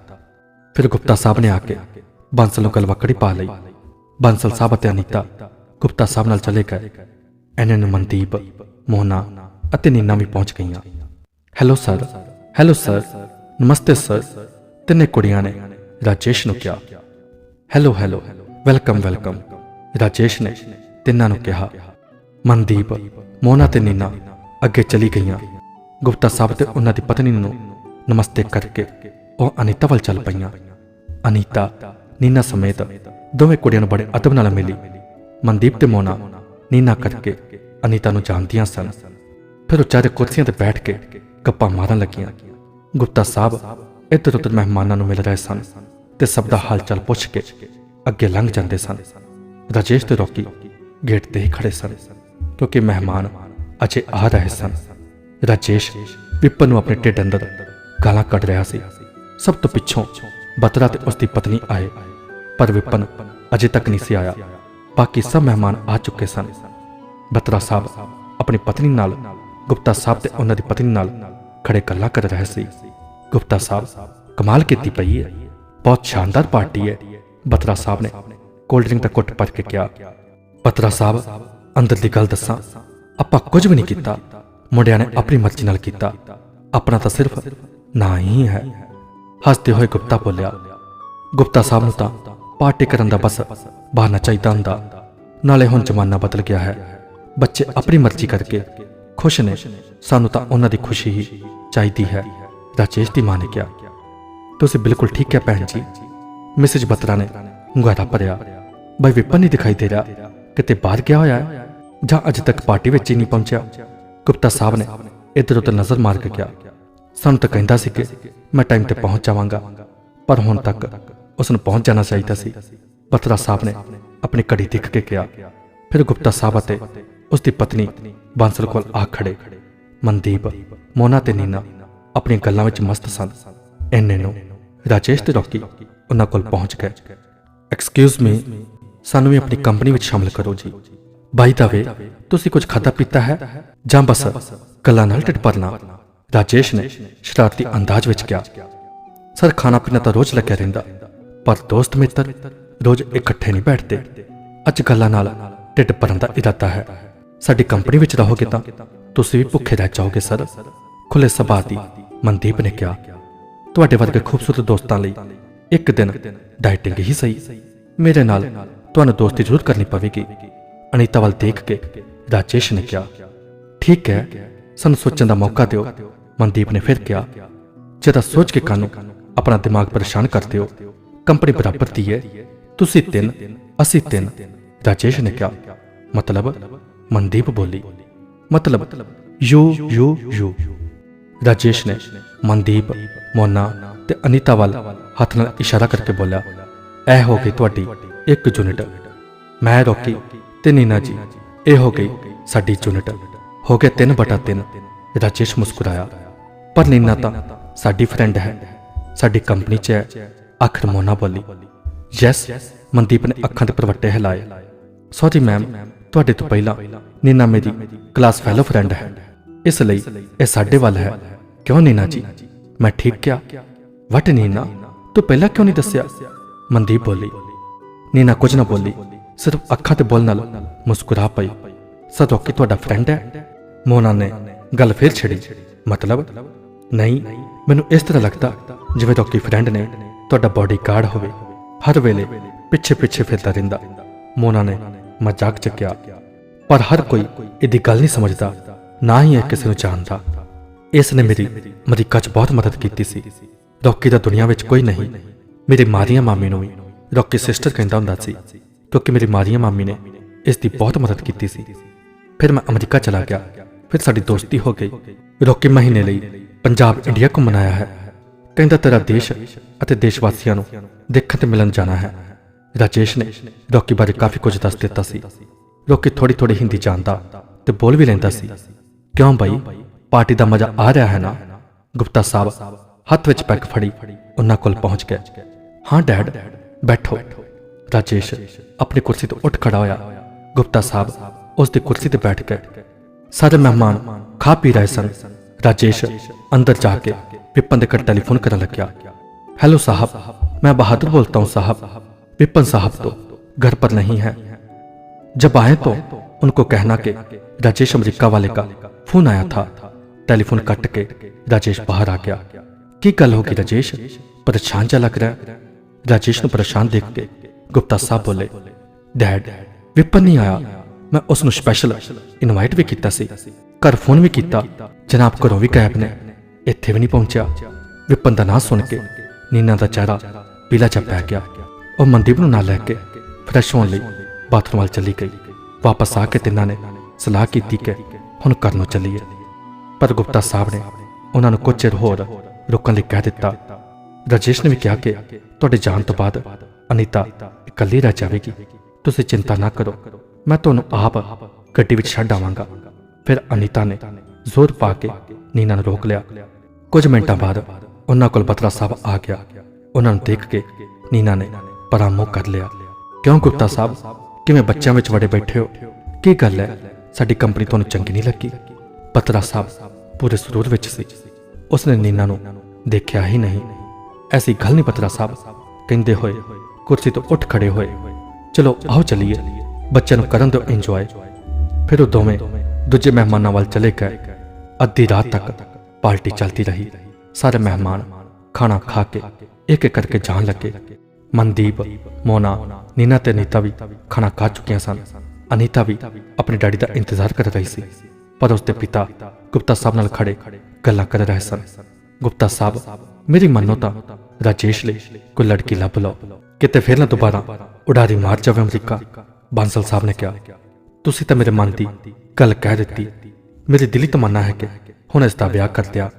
ਫਿਰ ਗੁਪਤਾ ਸਾਹਿਬ ਨੇ ਆ ਕੇ ਬਾਂਸਲ ਨੂੰ ਗਲਵੱਕੜੀ ਪਾ ਲਈ। ਬਾਂਸਲ ਸਾਹਿਬ ਅਤੇ ਅਨੀਤਾ ਗੁਪਤਾ ਸਾਹਿਬ ਨਾਲ ਚਲੇ ਗਏ। ਇਹਨਾਂ ਨੂੰ ਮਨਦੀਪ, ਮੋਨਾ ਅਤੇ ਨੀਨਾ ਵੀ ਪਹੁੰਚ ਗਈਆਂ। ਹੈਲੋ ਸਰ, ਹੈਲੋ ਸਰ, ਨਮਸਤੇ ਸਰ, ਤਿੰਨੇ ਕੁੜੀਆਂ ਨੇ ਰਾਜੇਸ਼ ਨੂੰ ਕਿਹਾ। Hello hello, welcome welcome, Rajesh ਨੇ ਤਿੰਨਾਂ ਨੂੰ ਕਿਹਾ। ਮਨਦੀਪ, ਮੋਨਾ ਤੇ ਨੀਨਾ ਅੱਗੇ ਚਲੀ ਗਈਆਂ। ਗੁਪਤਾ ਸਾਹਿਬ ਤੇ ਉਹਨਾਂ ਦੀ ਪਤਨੀ ਨੂੰ ਨਮਸਤੇ ਕਰਕੇ ਉਹ ਅਨੀਤਾ ਵੱਲ ਚੱਲ ਪਈਆਂ। ਅਨੀਤਾ ਨੀਨਾ ਸਮੇਤ ਦੋਵੇਂ ਕੁੜੀਆਂ ਨੂੰ ਬੜੇ ਅਦਬ ਨਾਲ ਮਿਲੀ। ਮਨਦੀਪ ਤੇ ਮੋਨਾ ਨੀਨਾ ਕਰਕੇ ਅਨੀਤਾ ਨੂੰ ਜਾਣਦੀਆਂ ਸਨ। ਫਿਰ ਉਹ ਚਾਰੇ ਕੁਰਸੀਆਂ ਤੇ ਬੈਠ ਕੇ ਗੱਪਾਂ ਮਾਰਨ ਲੱਗੀਆਂ। ਗੁਪਤਾ ਸਾਹਿਬ ਇੱਧਰ ਉੱਧਰ ਮਹਿਮਾਨਾਂ ਨੂੰ ਮਿਲ ਰਹੇ ਸਨ ਤੇ ਸਭ ਦਾ ਹਾਲ ਚਾਲ ਪੁੱਛ ਕੇ ਅੱਗੇ ਲੰਘ ਜਾਂਦੇ ਸਨ। ਰਾਜੇਸ਼ ਤੇ ਰੋਕੀ ਗੇਟ ਤੇ ਹੀ ਖੜੇ ਸਨ ਕਿਉਂਕਿ ਮਹਿਮਾਨ ਅਜੇ ਆ ਰਹੇ ਸਨ। ਰਾਜੇਸ਼ ਵਿਪਨ ਨੂੰ ਆਪਣੇ ਢਿੱਡ ਅੰਦਰ ਗਾਲਾਂ ਕੱਢ ਰਿਹਾ ਸੀ। ਸਭ ਤੋਂ ਪਿੱਛੋਂ ਬਤਰਾ ਤੇ ਉਸ ਦੀ ਪਤਨੀ ਆਏ, ਪਰ ਵਿਪਨ ਅਜੇ ਤੱਕ ਨਹੀਂ ਸੀ ਆਇਆ। ਬਾਕੀ ਸਭ ਮਹਿਮਾਨ ਆ ਚੁੱਕੇ ਸਨ। ਬਤਰਾ ਸਾਹਿਬ ਆਪਣੀ ਪਤਨੀ ਨਾਲ, ਗੁਪਤਾ ਸਾਹਿਬ ਤੇ ਉਹਨਾਂ ਦੀ ਪਤਨੀ ਨਾਲ ਖੜੇ ਗੱਲਾਂ ਕਰ ਰਹੇ ਸੀ। ਗੁਪਤਾ ਸਾਹਿਬ, ਕਮਾਲ ਕੀਤੀ ਪਈ ਹੈ, ਬਹੁਤ ਸ਼ਾਨਦਾਰ ਪਾਰਟੀ ਹੈ। ਬਤਰਾ ਸਾਹਿਬ ਨੇ ਕੋਲਡ ਡਰਿੰਕ ਦਾ ਘੁੱਟ ਭਰ ਕੇ ਕਿਹਾ। ਬਤਰਾ ਸਾਹਿਬ, ਅੰਦਰ ਦੀ ਗੱਲ ਦੱਸਾਂ, ਆਪਾਂ ਕੁਝ ਵੀ ਨਹੀਂ ਕੀਤਾ। ਮੁੰਡਿਆਂ ਨੇ ਆਪਣੀ ਮਰਜ਼ੀ ਨਾਲ ਕੀਤਾ, ਆਪਣਾ ਤਾਂ ਸਿਰਫ ਨਾਂ ਹੀ ਹੈ। ਹੱਸਦੇ ਹੋਏ ਗੁਪਤਾ ਬੋਲਿਆ। ਗੁਪਤਾ ਸਾਹਿਬ ਨੂੰ ਤਾਂ ਪਾਰਟੀ ਕਰਨ ਦਾ ਬਸ ਬਹਾਨਾ ਚਾਹੀਦਾ ਹੁੰਦਾ। ਨਾਲੇ ਹੁਣ ਜ਼ਮਾਨਾ ਬਦਲ ਗਿਆ ਹੈ, ਬੱਚੇ ਆਪਣੀ ਮਰਜ਼ੀ ਕਰਕੇ ਖੁਸ਼ ਨੇ, ਸਾਨੂੰ ਤਾਂ ਉਹਨਾਂ ਦੀ ਖੁਸ਼ੀ ਹੀ ਚਾਹੀਦੀ ਹੈ। ਰਾਜੇਸ਼ ਦੀ ਮਾਂ ਨੇ ਕਿਹਾ। ਤੁਸੀਂ ਬਿਲਕੁਲ ਠੀਕ ਹੈ ਭੈਣ ਜੀ। ਮਿਸਿਜ ਬਤਰਾ ਨੇ ਹੁੰਗਾਰਾ ਭਰਿਆ। ਬਈ ਵਿਪਨ ਨਹੀਂ ਦਿਖਾਈ ਦੇ ਰਿਹਾ, ਕਿਤੇ ਬਾਹਰ ਗਿਆ ਹੋਇਆ ਹੈ ਜਾਂ ਅਜੇ ਤੱਕ ਪਾਰਟੀ ਵਿੱਚ ਹੀ ਨਹੀਂ ਪਹੁੰਚਿਆ? ਗੁਪਤਾ ਸਾਹਿਬ ਨੇ ਇੱਧਰ ਉੱਧਰ ਨਜ਼ਰ ਮਾਰ ਕੇ ਕਿਹਾ। ਸਾਨੂੰ ਤਾਂ ਕਹਿੰਦਾ ਸੀ ਕਿ ਮੈਂ ਟਾਈਮ ਤੇ ਪਹੁੰਚ ਜਾਵਾਂਗਾ, ਪਰ ਹੁਣ ਤੱਕ ਉਸ ਨੂੰ ਪਹੁੰਚ ਜਾਣਾ ਚਾਹੀਦਾ ਸੀ। ਬਤਰਾ ਸਾਹਿਬ ਨੇ ਆਪਣੀ ਘੜੀ ਦੇਖ ਕੇ ਕਿਹਾ। ਫਿਰ ਗੁਪਤਾ ਸਾਹਿਬ ਅਤੇ ਉਸ ਦੀ ਪਤਨੀ ਬਾਂਸਲ ਕੋਲ ਆ ਖੜੇ। ਮਨਦੀਪ, ਮੋਨਾ ਤੇ ਨੀਨਾ ਆਪਣੀਆਂ ਗੱਲਾਂ ਵਿੱਚ ਮਸਤ ਸਨ। ਇੰਨੇ ਨੂੰ ਰਾਜੇਸ਼ ਤੇ ਰੋਕੀ ਉਹਨਾਂ ਕੋਲ ਪਹੁੰਚ ਗਏ। ਐਕਸਕਿਊਜ਼ ਮੀ, ਸਾਨੂੰ ਵੀ ਆਪਣੀ ਕੰਪਨੀ ਵਿੱਚ ਸ਼ਾਮਲ ਕਰੋ ਜੀ। ਬਾਈ ਦਾ ਵੇ, ਤੁਸੀਂ ਕੁਝ ਖਾਧਾ ਪੀਤਾ ਹੈ ਜਾਂ ਬਸ ਗੱਲਾਂ ਨਾਲ ਢਿੱਡ ਭਰਨਾ? ਰਾਜੇਸ਼ ਨੇ ਸ਼ਰਾਰਤੀ ਅੰਦਾਜ਼ ਵਿੱਚ ਕਿਹਾ। ਸਰ, ਖਾਣਾ ਪੀਣਾ ਤਾਂ ਰੋਜ਼ ਲੱਗਿਆ ਰਹਿੰਦਾ, ਪਰ ਦੋਸਤ ਮਿੱਤਰ ਰੋਜ਼ ਇਕੱਠੇ ਨਹੀਂ ਬੈਠਦੇ। ਅੱਜ ਗੱਲਾਂ ਨਾਲ ਢਿੱਡ ਭਰਨ ਦਾ ਇਰਾਦਾ ਹੈ। ਸਾਡੀ ਕੰਪਨੀ ਵਿੱਚ ਰਹੋਗੇ ਤਾਂ ਤੁਸੀਂ ਵੀ ਭੁੱਖੇ ਰਹਿ ਜਾਓਗੇ ਸਰ। ਖੁੱਲੇ ਸੁਭਾਅ ਦੀ ਮਨਦੀਪ ਨੇ ਕਿਹਾ। ਤੁਹਾਡੇ ਵਰਗੇ ਖੂਬਸੂਰਤ ਦੋਸਤਾਂ ਲਈ ਇੱਕ ਦਿਨ ਡਾਈਟਿੰਗ ਹੀ ਸਹੀ। ਮੇਰੇ ਨਾਲ ਤੁਹਾਨੂੰ ਦੋਸਤੀ ਜ਼ਰੂਰ ਕਰਨੀ ਪਵੇਗੀ। ਅਨੀਤਾ ਵੱਲ ਦੇਖ ਕੇ ਰਾਜੇਸ਼ ਨੇ ਕਿਹਾ। ਠੀਕ ਹੈ, ਸਾਨੂੰ ਸੋਚਣ ਦਾ ਮੌਕਾ ਦਿਓ। ਮਨਦੀਪ ਨੇ ਫਿਰ ਕਿਹਾ। ਜਰਾ ਸੋਚ ਕੇ ਕਾਨੂੰ ਆਪਣਾ ਦਿਮਾਗ ਪਰੇਸ਼ਾਨ ਕਰਦੇ ਹੋ। ਕੰਪਨੀ ਬਰਾਬਰ ਦੀ ਹੈ, ਤੁਸੀਂ 3 ਅਸੀਂ 3। ਰਾਜੇਸ਼ ਨੇ ਕਿਹਾ। ਮਤਲਬ? ਮਨਦੀਪ ਬੋਲੀ। ਮਤਲਬ ਯੂ। ਰਾਜੇਸ਼ ਨੇ ਮਨਦੀਪ, ਮੋਨਾ ਤੇ ਅਨੀਤਾ ਵੱਲ ਹੱਥ ਨਾਲ ਇਸ਼ਾਰਾ ਕਰਕੇ ਬੋਲਿਆ। ਇਹ ਹੋ ਗਈ ਤੁਹਾਡੀ 1 ਯੂਨਿਟ। ਮੈਂ, ਰੋਕੀ ਤੇ ਨੀਨਾ ਜੀ, ਇਹ ਹੋ ਗਈ ਸਾਡੀ ਯੂਨਿਟ। ਹੋ ਗਿਆ 3/3। ਰਾਜੇਸ਼ ਮੁਸਕਰਾਇਆ। ਪਰ ਨੀਨਾ ਤਾਂ ਸਾਡੀ ਫਰੈਂਡ ਹੈ, ਸਾਡੀ ਕੰਪਨੀ 'ਚ ਹੈ। ਆਖਰ ਮੋਨਾ ਬੋਲੀ। ਯੈਸ, ਮਨਦੀਪ ਨੇ ਅੱਖਾਂ ਦੇ ਪਰਵੱਟੇ ਹਿਲਾਏ। ਸੌਰੀ ਮੈਮ, ਤੁਹਾਡੇ ਤੋਂ ਪਹਿਲਾਂ ਨੀਨਾ ਮੇਰੀ ਕਲਾਸ ਫੈਲੋ ਫਰੈਂਡ ਹੈ, ਇਸ ਲਈ ਇਹ ਸਾਡੇ ਵੱਲ ਹੈ। ਕਿਉਂ ਨੀਨਾ ਜੀ? ਮੈਂ ਠੀਕ ਕਿਹਾ? ਵਟ ਨੀਨਾ, ਤੂੰ ਪਹਿਲਾਂ ਕਿਉਂ ਨਹੀਂ ਦੱਸਿਆ? ਮਨਦੀਪ ਬੋਲੀ। ਨੀਨਾ ਕੁਝ ਨਾ ਬੋਲੀ, ਸਿਰਫ ਅੱਖਾਂ ਤੇ ਬੋਲ ਨਾਲ ਮੁਸਕਰਾ ਪਈ। ਸਰ, ਰੋਕੀ ਤੁਹਾਡਾ ਫਰੈਂਡ ਹੈ? ਮੋਨਾ ਨੇ ਗੱਲ ਫਿਰ ਛਿੜੀ। ਮਤਲਬ? ਨਹੀਂ, ਮੈਨੂੰ ਇਸ ਤਰ੍ਹਾਂ ਲੱਗਦਾ ਜਿਵੇਂ ਰੋਕੀ ਫਰੈਂਡ ਨੇ ਤੁਹਾਡਾ ਬਾਡੀਗਾਰਡ ਹੋਵੇ, ਹਰ ਵੇਲੇ ਪਿੱਛੇ ਪਿੱਛੇ ਫਿਰਦਾ ਰਹਿੰਦਾ। ਮੋਨਾ ਨੇ ਮਜ਼ਾਕ ਚ ਕਿਹਾ। ਪਰ ਹਰ ਕੋਈ ਇਹਦੀ ਗੱਲ ਨਹੀਂ ਸਮਝਦਾ, ਨਾ ਹੀ ਇਹ ਕਿਸੇ ਨੂੰ ਜਾਣਦਾ। ਇਸ ਨੇ ਮੇਰੀ ਅਮਰੀਕਾ 'ਚ ਬਹੁਤ ਮਦਦ ਕੀਤੀ ਸੀ। ਰੋਕੀ ਦਾ ਦੁਨੀਆ ਵਿੱਚ ਕੋਈ ਨਹੀਂ। ਮੇਰੇ ਮਾਰੀਆਂ ਮਾਮੀ ਨੂੰ ਵੀ ਰੋਕੀ ਸਿਸਟਰ ਕਹਿੰਦਾ ਹੁੰਦਾ ਸੀ। क्योंकि मेरी मारिया मामी ने इसकी बहुत मदद की सी। फिर मैं अमरीका चला गया। फिर साडी दोस्ती हो गई। रॉकी महीने ਲਈ पंजाब इंडिया घूमन आया है। कहता तेरा देश ਅਤੇ देशवासियों ਨੂੰ देखण ਤੇ मिलन जाना है। राजेश ने रॉकी बारे काफ़ी कुछ दस दिता सी। रॉकी थोड़ी थोड़ी हिंदी जानता ते बोल भी लेंदा सी। क्यों भाई, पार्टी का मजा आ रहा है ना? गुप्ता साहब हथ विच पैग फड़ी उन्हां कोल पहुंच गए। हाँ डैड, बैठो। राजेश अपनी कुर्सी तो उठ खड़ा होया। गुप्ता साहब उसकी कुर्सी ते बैठ गए। सारे मेहमान खा पी रहे सन। राजेश अंदर जाके विपन के घर टेलीफोन करने लग्या। हेलो साहब, मैं बहादुर बोलता हूँ साहब। विपन साहब तो घर पर नहीं है। जब आए तो उनको कहना कि राजेश अमेरिका वाले का फोन आया था। टेलीफोन कट के राजेश बाहर आ गया। की गल होगी राजेश, परेशान जा लग रहा है? राजेश को परेशान देख के गुप्ता साहब बोले, डैड विपन नहीं आया। मैं उसनु स्पैशल इनवाइट भी किया सी, घर फोन भी किया। जनाब घरों भी गायब ने, इत्थे भी नहीं पहुंचा। विपन का नाम सुन के नीना का चेहरा पीला चा पै गया। और मनदीप नूं नाल लैके फ्रैश होने लई बाथरूम वाल चली गई। वापस आके तिन्हां ने सलाह की कि हुण घर नूं चलीए। पर गुप्ता साहब ने उन्हां नूं कुछ चिर होर रुकण लई कह दिता। राजेश ने भी कहा कि तुहाडे जाण तो बाद अनीता इकल्ली रह जाएगी। तुसीं चिंता ना करो, मैं तुहानूं आप गड्डी विच छड्ड आवांगा। फिर अनीता ने जोर पा के नीना नूं रोक लिया। कुछ मिनटां बाद उन्हां कोल बत्रा साहब आ गया। उन्हां नूं देख के नीना ने परां मूंह कर लिया। क्यों गुप्ता साहब, किवें बच्चों विच वड़े बैठे हो? की गल है, साडी कंपनी तुहानूं चंगी नहीं लगी? बत्रा साहब पूरे सुरूर विच सी। उसने नीना नूं देखिया ही नहीं। ऐसी गल नहीं बत्रा साहब, कहंदे होए कुर्सी तो उठ खड़े होए। चलो आओ चलीए, बच्चों नूं करन दो इंजॉय। फिर वो दोवें दूजे मेहमानों वाल चले गए। अद्धी रात तक पार्टी चलती रही। सारे मेहमान खाना खा के एक एक करके जान लगे। मनदीप, मोना, नीना ते अनीता भी खाना खा चुकियां सन। अनीता भी अपने डैडी का इंतजार कर रही सी, पर उसके पिता गुप्ता साहब नाल खड़े गल्लां कर रहे सन। गुप्ता साहब, मेरी मनो तां राजेश लई कोई लड़की लभ लो, किते फिर ना दोबारा उड़ारी मार जावे अमरीका। बांसल साहब ने कहा, तुसीं तां मेरे मन की गल कह दित्ती। मेरी दिली तमन्ना है कि हुण इसदा विआह कर दिया,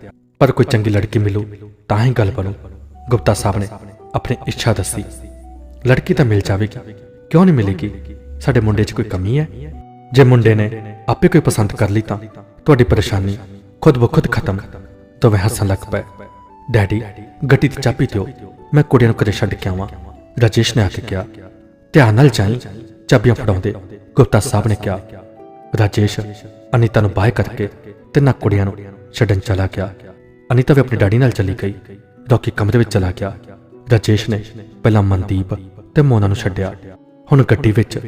पर कोई चंगी लड़की मिलू तां ही गल बनू। गुप्ता साहब ने अपनी इच्छा दसी। लड़की तो मिल जाएगी, क्यों नहीं मिलेगी? साडे मुंडे च कोई कमी है? जे मुंडे ने आपे कोई पसंद कर ली तां तुहाडी परेशानी खुद ब खुद खत्म। तो वह हसन लग पे। डैडी गड्डी दी चाबी दिओ, मैं कुड़ियां नूं घरे छड्ड के आवां। राजेश ने आके कहा। ध्यान नाल जाई, चाबियां फड़ाउंदे गुप्ता साहब ने कहा। राजेश अनीता नूं बाय करके तिन्हां कुड़ियां नूं छड्डण चला गया। अनीता भी अपने डैडी नाल चली गई। रॉकी कमरे विच चला गया। राजेश ने पहला मनदीप ते मोना नूं छड्डिया। हुण गड्डी विच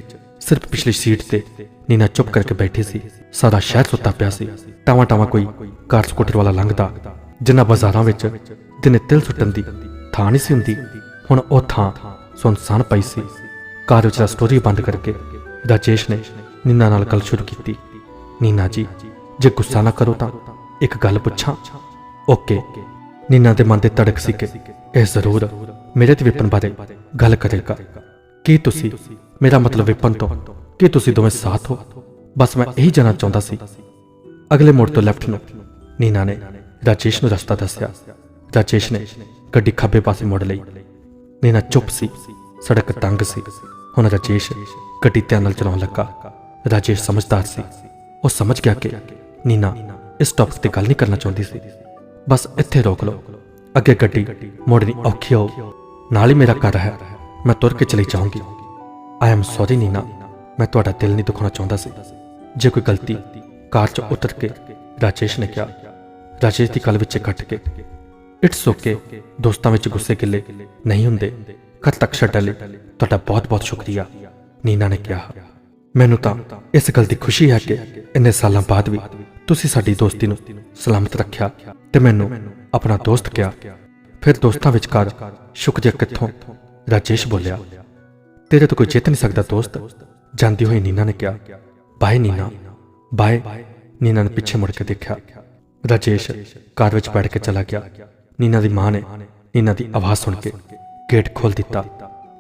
सिर्फ पिछली सीट ते नीना चुप करके बैठी सी। सारा शहर सुत्ता पिया सी। टावां टावां कोई कार स्कूटर वाला लंघदा। जिन्हां बाजारां विच दिने तिल सुट्टण दी थां नहीं सी हुंदी, हुण ओह थां सुनसान पई सी। कार विच स्टोरी बंद करके राजेश ने नीना नाल गल शुरू की। नीना जी, जे गुस्सा ना करो तां एक गल पुछां? ओके। नीना दे मन दे तड़क सी कि ਇਹ ਜ਼ਰੂਰ ਮੇਰੇ ਤੇ ਵਿਪਨ ਬਾਰੇ ਗੱਲ ਕਰੇਗਾ। ਕੀ ਤੁਸੀਂ, ਮੇਰਾ ਮਤਲਬ ਵਿਪਨ ਤੋਂ, ਕੀ ਤੁਸੀਂ ਦੋਵੇਂ ਸਾਥ ਹੋ? ਬਸ ਮੈਂ ਇਹੀ ਜਾਣਨਾ ਚਾਹੁੰਦਾ ਸੀ। ਅਗਲੇ ਮੋੜ ਤੋਂ ਲੈਫਟ ਨੂੰ ਨੀਨਾ ਨੇ ਰਾਜੇਸ਼ ਨੂੰ ਰਸਤਾ ਦੱਸਿਆ। ਰਾਜੇਸ਼ ਨੇ ਗੱਡੀ ਖੱਬੇ ਪਾਸੇ ਮੋੜ ਲਈ। ਨੀਨਾ ਚੁੱਪ ਸੀ, ਸੜਕ ਤੰਗ ਸੀ। ਹੁਣ ਰਾਜੇਸ਼ ਗੱਡੀ ਧਿਆਨ ਨਾਲ ਚਲਾਉਣ ਲੱਗਾ। ਰਾਜੇਸ਼ ਸਮਝਦਾਰ ਸੀ। ਉਹ ਸਮਝ ਗਿਆ ਕਿ ਨੀਨਾ ਇਸ ਟੌਪਿਕ ਤੇ ਗੱਲ ਨਹੀਂ ਕਰਨਾ ਚਾਹੁੰਦੀ ਸੀ। ਬਸ ਇੱਥੇ ਰੋਕ ਲਓ, ਅੱਗੇ ਗੱਡੀ ਮੋੜਨੀ ਔਖੀ ਹੋ, ਨਾਲ ਹੀ ਮੇਰਾ ਘਰ ਹੈ, ਮੈਂ ਤੁਰ ਕੇ ਚਲੀ ਜਾਊਂਗੀ। ਆਈ ਐਮ ਸੌਰੀ ਨੀਨਾ, ਮੈਂ ਤੁਹਾਡਾ ਦਿਲ ਨਹੀਂ ਦੁਖਾਉਣਾ ਚਾਹੁੰਦਾ ਸੀ। ਜੇ ਕੋਈ ਗਲਤੀ ਕਾਰ 'ਚ ਉਤਰ ਕੇ ਰਾਜੇਸ਼ ਨੇ ਕਿਹਾ। ਰਾਜੇਸ਼ ਦੀ ਗੱਲ ਵਿੱਚ ਕੱਟ ਕੇ, ਇਟਸ ਓਕੇ, ਦੋਸਤਾਂ ਵਿੱਚ ਗੁੱਸੇ ਗਿੱਲੇ ਨਹੀਂ ਹੁੰਦੇ। ਘਰ ਤੱਕ ਛੱਡਣ ਲਈ ਤੁਹਾਡਾ ਬਹੁਤ ਬਹੁਤ ਸ਼ੁਕਰੀਆ। ਨੀਨਾ ਨੇ ਕਿਹਾ। ਮੈਨੂੰ ਤਾਂ ਇਸ ਗੱਲ ਦੀ ਖੁਸ਼ੀ ਹੈ ਕਿ ਇੰਨੇ ਸਾਲਾਂ ਬਾਅਦ ਵੀ ਤੁਸੀਂ ਸਾਡੀ ਦੋਸਤੀ ਨੂੰ ਸਲਾਮਤ ਰੱਖਿਆ ਤੇ ਮੈਨੂੰ ਆਪਣਾ ਦੋਸਤ ਕਿਹਾ। ਫਿਰ ਦੋਸਤਾਂ ਵਿਚਕਾਰ ਸ਼ੁਕਰੀਆ ਕਿੱਥੋਂ? ਰਾਜੇਸ਼ ਬੋਲਿਆ। ਤੇਰੇ ਤੋਂ ਕੋਈ ਜਿੱਤ ਨਹੀਂ ਸਕਦਾ ਦੋਸਤ। ਜਾਂਦੀ ਹੋਈ ਨੀਨਾ ਨੇ ਕਿਹਾ। Bye Nina, bye. ਨੀਨਾ ਨੇ ਪਿੱਛੇ ਮੁੜ ਕੇ ਦੇਖਿਆ। ਰਾਜੇਸ਼ ਕਾਰ ਵਿੱਚ ਬੈਠ ਕੇ ਚਲਾ ਗਿਆ। ਨੀਨਾ ਦੀ ਮਾਂ ਨੇ ਨੀਨਾ ਦੀ ਆਵਾਜ਼ ਸੁਣ ਕੇ ਗੇਟ ਖੋਲ੍ਹ ਦਿੱਤਾ।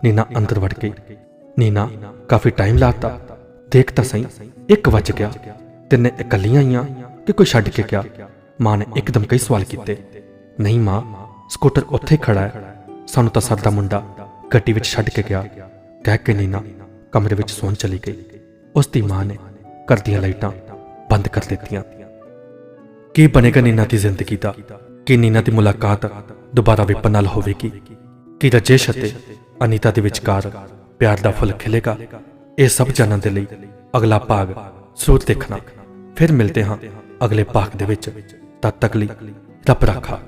ਨੀਨਾ ਅੰਦਰ ਵੜ ਗਈ। ਨੀਨਾ ਕਾਫੀ ਟਾਈਮ ਲਾਤਾ, ਦੇਖ ਤਾਂ ਸਹੀ 1 ਵਜ ਗਿਆ, ਤਿੰਨੇ ਇਕੱਲੀਆਂ ਆਈਆਂ ਕਿ ਕੋਈ ਛੱਡ ਕੇ ਗਿਆ? ਮਾਂ ਨੇ ਇੱਕਦਮ ਕਈ ਸਵਾਲ ਕੀਤੇ। ਨਹੀਂ ਮਾਂ, ਸਕੂਟਰ ਉੱਥੇ ਖੜਾ ਹੈ, ਸਾਨੂੰ ਤਾਂ ਸਾਡਾ ਮੁੰਡਾ ਗੱਡੀ ਵਿੱਚ ਛੱਡ ਕੇ ਗਿਆ, ਕਹਿ ਕੇ ਨੀਨਾ ਕਮਰੇ ਵਿੱਚ ਸੌਣ ਚਲੀ ਗਈ। ਉਸ ਦੀ ਮਾਂ ਨੇ ਘਰ ਦੀਆਂ ਲਾਈਟਾਂ ਬੰਦ ਕਰ ਦਿੱਤੀਆਂ। ਕੀ ਬਣੇਗਾ ਨੀਨਾ ਦੀ ਜ਼ਿੰਦਗੀ ਦਾ? ਕੀ ਨੀਨਾ ਦੀ ਮੁਲਾਕਾਤ ਦੁਬਾਰਾ ਵਿਪਨ ਨਾਲ ਹੋਵੇਗੀ? ਕੀ ਰਾਜੇਸ਼ ਅਤੇ ਅਨੀਤਾ ਦੇ ਵਿਚਕਾਰ ਪਿਆਰ ਦਾ ਫੁੱਲ ਖਿਲੇਗਾ? ਇਹ ਸਭ ਜਾਣਨ ਦੇ ਲਈ ਅਗਲਾ ਭਾਗ ਜ਼ਰੂਰ ਦੇਖਣਾ। ਫਿਰ ਮਿਲਦੇ ਹਾਂ ਅਗਲੇ ਭਾਗ ਦੇ ਵਿੱਚ। ਤਦ ਤੱਕ ਲਈ ਰੱਬ ਰਾਖਾ।